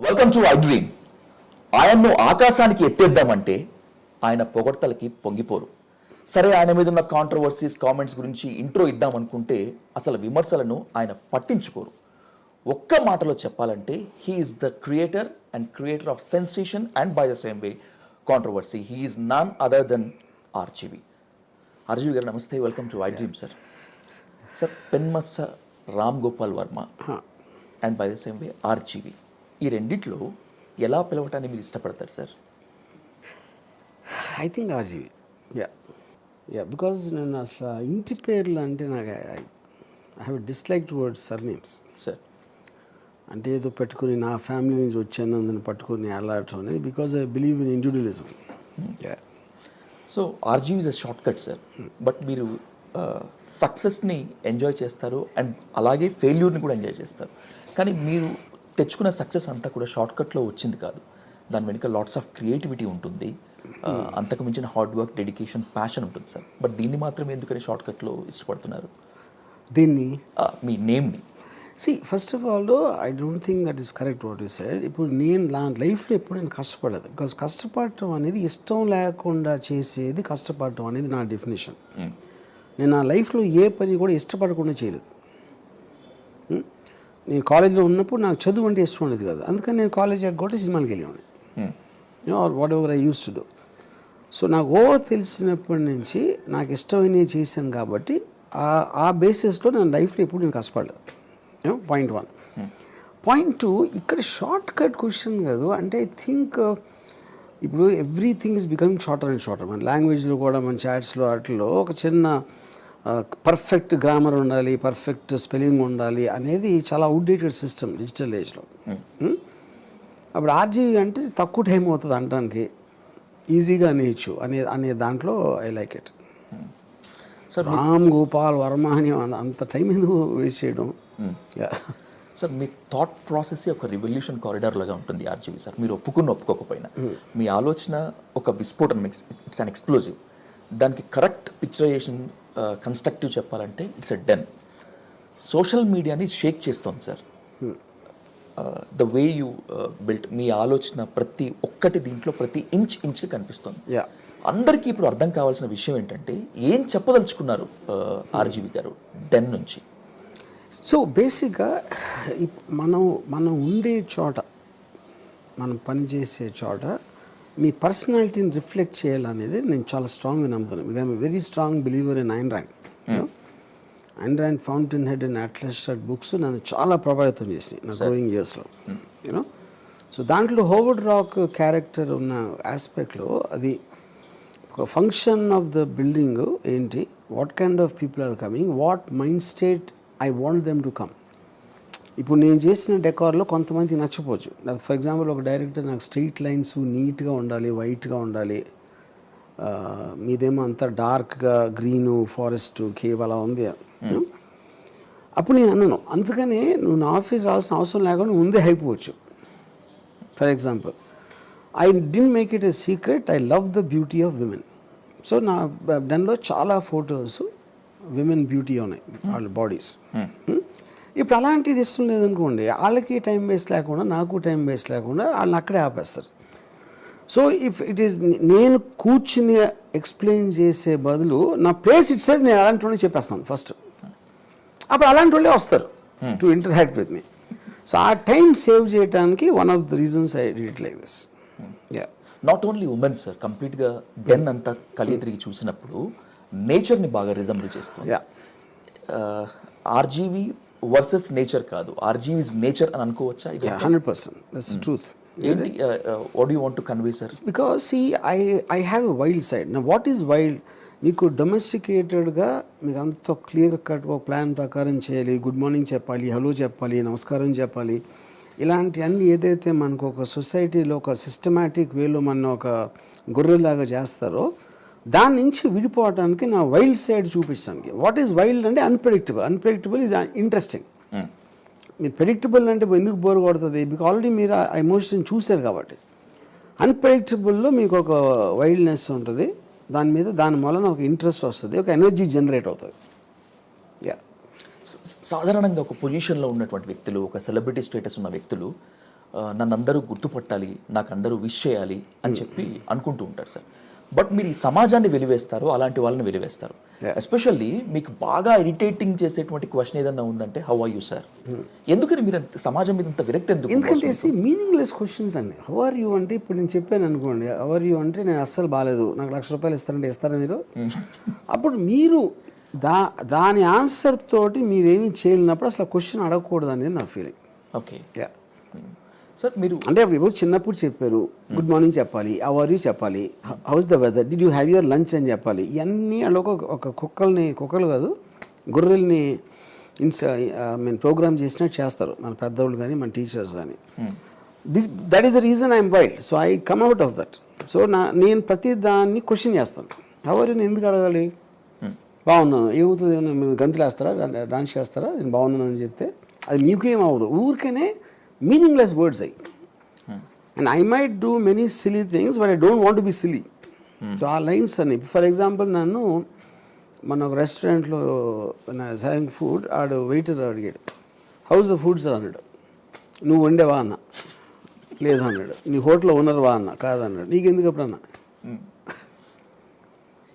Welcome to iDream. ఆయన్ను ఆకాశానికి ఎత్తేద్దామంటే ఆయన పొగడ్తలకి పొంగిపోరు. సరే, ఆయన మీద ఉన్న కాంట్రవర్సీస్, కామెంట్స్ గురించి ఇంట్రో ఇద్దామనుకుంటే అసలు విమర్శలను ఆయన పట్టించుకోరు. ఒక్క మాటలో చెప్పాలంటే he is the creator of sensation and by the same way controversy. He is none other than RGV. RGV గారు నమస్తే, welcome to iDream sir. Sir, Penmatsa Ram Gopal Varma and by the same way RGV, ఈ రెండిట్లో ఎలా పిలవటాన్ని మీరు ఇష్టపడతారు sir? I think RGV. Because నేను అసలు ఇంటి పేర్లు అంటే నాకు I have dislike towards surnames sir. అంటే ఏదో పెట్టుకుని నా ఫ్యామిలీ నుంచి వచ్చాను అందుని పట్టుకుని అలాడటం అనేది, because I believe in individualism. So RGV is a short cut sir. But మీరు సక్సెస్ని ఎంజాయ్ చేస్తారు అండ్ అలాగే ఫెయిల్యూర్ని కూడా ఎంజాయ్ చేస్తారు. కానీ మీరు తెచ్చుకున్న సక్సెస్ అంతా కూడా షార్ట్ కట్లో వచ్చింది కాదు. దాని వెనుక లాట్స్ ఆఫ్ క్రియేటివిటీ ఉంటుంది, అంతకు మించిన హార్డ్ వర్క్, డెడికేషన్, ప్యాషన్ ఉంటుంది సార్. బట్ దీన్ని మాత్రం ఎందుకని షార్ట్ కట్లో ఇష్టపడుతున్నారు? దీన్ని మీ నేమ్ని first of all I don't think that is correct what you said. ఇప్పుడు నేను నా లైఫ్లో ఎప్పుడు నేను కష్టపడలేదు. బికాజ్ కష్టపడటం అనేది ఇష్టం లేకుండా చేసేది కష్టపడటం అనేది నా డెఫినేషన్. నేను నా లైఫ్లో ఏ పని కూడా ఇష్టపడకుండా చేయలేదు. నేను కాలేజీలో ఉన్నప్పుడు నాకు చదువు అంటే ఇష్టం ఉండేది కాదు. అందుకని నేను కాలేజ్ ఎగ్గొట్టి సినిమాకి వెళ్ళేవాడిని, or whatever I use to do. So నాకు తెలిసినప్పటి నుంచి నాకు ఇష్టమైనవి చేశాను కాబట్టి ఆ బేసిస్లో నా లైఫ్లో ఎప్పుడు నేను కష్టపడలేదు. పాయింట్ 1. పాయింట్ 2, ఇక్కడ షార్ట్ కట్ క్వశ్చన్ కాదు. అంటే ఐ థింక్ ఇప్పుడు everything is becoming shorter and shorter. మన లాంగ్వేజ్లో కూడా మన చాట్స్లో వాటిలో ఒక చిన్న పర్ఫెక్ట్ గ్రామర్ ఉండాలి, పర్ఫెక్ట్ స్పెల్లింగ్ ఉండాలి అనేది చాలా అవుట్డేటెడ్ సిస్టమ్ డిజిటల్ ఏజ్లో. అప్పుడు RGV అంటే తక్కువ టైం అవుతుంది అనడానికి, ఈజీగా అనేయచ్చు అనే దాంట్లో I like it. Ram Gopal Varma అని అంత టైం ఎందుకు వేస్ట్ చేయడం? సార్, మీ థాట్ ప్రాసెస్ ఒక రివల్యూషన్ కారిడార్ లాగా ఉంటుంది RGV సార్. మీరు ఒప్పుకోకపోయినా మీ ఆలోచన ఒక విస్ఫోటనం, ఇట్స్ అన్ ఎక్స్ప్లోజివ్. దానికి కరెక్ట్ పిక్చరైజేషన్, కన్స్ట్రక్టివ్ చెప్పాలంటే ఇట్స్ ఎ డెన్. సోషల్ మీడియాని షేక్ చేస్తోంది sir. The way you built, మీ ఆలోచన ప్రతి ఒక్కటి దీంట్లో ప్రతి ఇంచ్కి కనిపిస్తుంది. అందరికీ ఇప్పుడు అర్థం కావాల్సిన విషయం ఏంటంటే ఏం చెప్పదలుచుకున్నారు RGV గారు డెన్ నుంచి? సో బేసిక్గా మనం ఉండే చోట, మనం పనిచేసే చోట మీ పర్సనాలిటీని రిఫ్లెక్ట్ చేయాలనేది నేను చాలా స్ట్రాంగ్గా నమ్ముతున్నాను. I'm very strong believer in Ayn Rand. Ayn Rand Fountainhead and Atlas Shrugged books నన్ను చాలా ప్రభావితం చేసినాయి నా గ్రోయింగ్ ఇయర్స్లో. యూనో, సో దాంట్లో హోవర్డ్ రాక్ క్యారెక్టర్ ఉన్న ఆస్పెక్ట్లో అది ఒక ఫంక్షన్ ఆఫ్ ద బిల్డింగ్ ఏంటి, what kind of people are coming, what mind state I want them to come. ఇప్పుడు నేను చేసిన డెకార్లో కొంతమందికి నచ్చపోవచ్చు. ఫర్ ఎగ్జాంపుల్, ఒక డైరెక్టర్ నాకు స్ట్రీట్ లైన్స్ నీట్గా ఉండాలి, వైట్గా ఉండాలి, మీదేమో అంతా డార్క్గా గ్రీను, ఫారెస్ట్, కేవ్ అలా ఉంది. అప్పుడు నేను అన్నాను, అందుకని నువ్వు నా ఆఫీస్ రావాల్సిన అవసరం లేకుండా ముందే అయిపోవచ్చు. For example, I didn't make it a secret, I love the beauty of women. So నా దానిలో చాలా ఫొటోస్ విమెన్ బ్యూటీ ఉన్నాయి, వాళ్ళ బాడీస్. ఇప్పుడు అలాంటిది ఇష్టం లేదనుకోండి, వాళ్ళకి టైం వేస్ట్ లేకుండా, నాకు టైం వేస్ట్ లేకుండా వాళ్ళని అక్కడే ఆపేస్తారు. సో ఇఫ్ ఇట్ ఈస్, నేను కూర్చుని ఎక్స్ప్లెయిన్ చేసే బదులు నా ప్లేస్ ఇట్ సైడ్ నేను అలాంటి వాళ్ళని చెప్పేస్తాను ఫస్ట్. అప్పుడు అలాంటి వాళ్ళే వస్తారు to interact with me. So ఆ టైం సేవ్ చేయడానికి one of the reasons I did it like this. Not only women sir, కంప్లీట్గా డెన్ అంతా కలిగి తిరిగి చూసినప్పుడు నేచర్ని బాగా రిజంబుల్ చేస్తుంది. RGV వర్సెస్ నేచర్ కాదు, RGV ఇస్ నేచర్ అని అనుకోవచ్చా? 100%, దట్స్ ద ట్రూత్. ఏంటి, what you want to convey sir? Because see I have a wild side. నా వాట్ ఈజ్ వైల్డ్? మీకు డొమెస్టికేటెడ్గా మీకు అంత క్లియర్ కట్గా ఒక ప్లాన్ ప్రకారం చేయాలి, గుడ్ మార్నింగ్ చెప్పాలి, హలో చెప్పాలి, నమస్కారం చెప్పాలి, ఇలాంటివన్నీ ఏదైతే మనకు ఒక సొసైటీలో ఒక సిస్టమాటిక్ వేలో మన ఒక గొర్రెలాగా చేస్తారో దాని నుంచి విడిపోవడానికి నా వైల్డ్ సైడ్ చూపించడానికి. వాట్ ఈజ్ వైల్డ్ అంటే అన్ప్రెడిక్టబుల్ ఈజ్ ఇంట్రెస్టింగ్. మీరు ప్రెడిక్టబుల్ అంటే ఎందుకు బోర్ కొడుతుంది? మీకు ఆల్రెడీ మీరు ఆ ఎమోషన్ చూశారు కాబట్టి. అన్ప్రెడిక్టబుల్లో మీకు ఒక వైల్డ్నెస్ ఉంటుంది, దాని వలన ఒక ఇంట్రెస్ట్ వస్తుంది, ఒక ఎనర్జీ జనరేట్ అవుతుంది. సాధారణంగా ఒక పొజిషన్లో ఉన్నటువంటి వ్యక్తులు, ఒక సెలబ్రిటీ స్టేటస్ ఉన్న వ్యక్తులు నన్ను అందరూ గుర్తుపట్టాలి, నాకు అందరూ విష్ చేయాలి అని చెప్పి అనుకుంటూ ఉంటారు సార్. బట్ మీరు ఈ సమాజాన్ని వెలివేస్తారు, అలాంటి వాళ్ళని వెలివేస్తారు. ఎస్పెషల్లీ మీకు బాగా ఇరిటేటింగ్ చేసేటువంటి క్వశ్చన్ ఏదన్నా ఉందంటే హౌ ఆర్ యూ సార్. ఎందుకని మీరు సమాజం మీద ఇంత విరక్తి ఎందుకు? ఎందుకంటే మీనింగ్లెస్ క్వశ్చన్స్ అండి. హౌ ఆర్ యూ అంటే ఇప్పుడు నేను చెప్పాను అనుకోండి, హౌ ఆర్ యూ అంటే నేను అస్సలు బాగాలేదు, నాకు ₹1,00,000 ఇస్తారంటే ఇస్తారా మీరు? అప్పుడు మీరు దాని ఆన్సర్ తోటి మీరేమీ చేయలేనప్పుడు అసలు క్వశ్చన్ అడగకూడదు అనేది నా ఫీలింగ్. ఓకే సార్, మీరు అంటే ఇప్పుడు చిన్నప్పుడు చెప్పారు గుడ్ మార్నింగ్ చెప్పాలి, హౌ ఆర్ యూ చెప్పాలి, how's the weather, did you have your lunch అని చెప్పాలి. ఇవన్నీ అలా ఒక కుక్కలు కాదు గొర్రెల్ని ప్రోగ్రామ్ చేసినట్టు చేస్తారు మన పెద్దవాళ్ళు కానీ మన టీచర్స్ కానీ. That is the reason I'm wild, so I come out of that. So నేను ప్రతి దాన్ని క్వశ్చన్ చేస్తాను. హౌ ఆర్ యూ నేను ఎందుకు అడగాలి? బాగున్నాను ఏమవుతుంది, మీరు గంతులు వేస్తారా, డాన్స్ చేస్తారా, నేను బాగున్నాను అని చెప్తే అది మీకేం అవ్వదు. ఊరికనే మీనింగ్లెస్ వర్డ్స్ అయ్యి. And I might do many silly things but I don't want to be silly. So ఆ లైన్స్ అన్ని ఫర్ ఎగ్జాంపుల్ నన్ను మన ఒక రెస్టారెంట్లో హ్యావింగ్ ఫుడ్ ఆడు వెయిటర్ అడిగాడు హౌస్ ద ఫుడ్ సార్ అన్నాడు. నువ్వు వండేవా అన్న, లేదు అన్నాడు. నీ హోటల్లో ఓనర్వా అన్న, కాదన్నాడు. నీకు ఎందుకు అప్పుడన్నా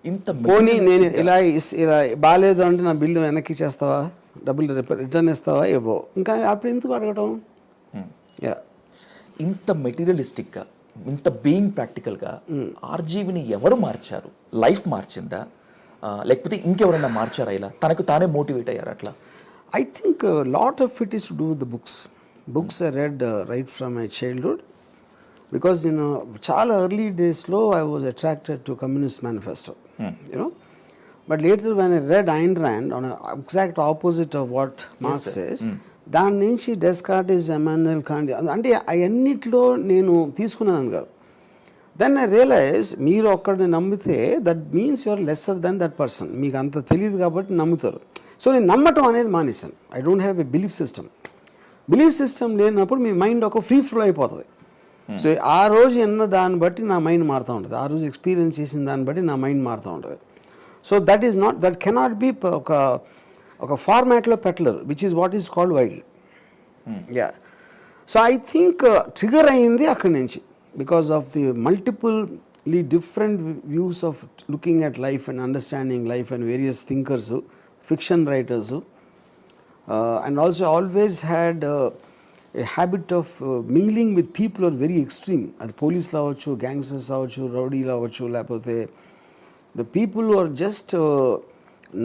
ఇంత పోనీ నేను ఇలా బాగాలేదు అంటే నా బిల్లు వెనక్కి చేస్తావా, డబ్బులు రిటర్న్ ఇస్తావా, ఇవ్వవు. ఇంకా అప్పుడు ఎందుకు అడగటం? ఇంత మెటీరియలిస్టిక్గా, ఇంత బీయింగ్ ప్రాక్టికల్గా ఆర్జీవిని ఎవరు మార్చారు? లైఫ్ మార్చిందా, లేకపోతే ఇంకెవరైనా మార్చారా? ఇలా తనకు తానే మోటివేట్ అయ్యారు అట్లా? I think lot of it is to do with the books I read right from my childhood. Because నేను చాలా ఎర్లీ డేస్లో I was attracted to communist manifesto, you know. But later when I read Ayn Rand on exact opposite of what marks says, దాని నుంచి డెస్కార్టిస్, Emmanuel can't అంటే అవన్నిట్లో నేను తీసుకున్నాను కాదు. Then I realise మీరు ఒక్కడిని నమ్మితే that means you're lesser than that person. మీకు అంత తెలియదు కాబట్టి నమ్ముతారు. సో నేను నమ్మటం అనేది మానేశాను. I don't have a belief system లేనప్పుడు మీ మైండ్ ఒక ఫ్రీ ఫ్లో అయిపోతుంది. సో ఆ రోజు ఎన్న దాన్ని బట్టి నా మైండ్ మారుతూ ఉంటుంది, ఆ రోజు ఎక్స్పీరియన్స్ చేసిన దాన్ని బట్టి నా మైండ్ మారుతూ ఉంటుంది. సో దట్ కెనాట్ బి ఒక ఫార్మాట్లో పెట్టలేరు, which is what is called wild. So I think trigger అయ్యింది అక్కడి నుంచి, because of the multiply different views of looking at life and understanding life and various thinkers, fiction writers. And also always had a habit of mingling with people are very extreme. అది పోలీసులు అవ్వచ్చు, gangsters అవ్వచ్చు, రౌడీలు అవ్వచ్చు, లేకపోతే the people who are just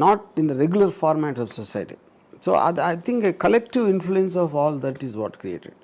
not in the regular format of society. So I think a collective influence of all that is what created.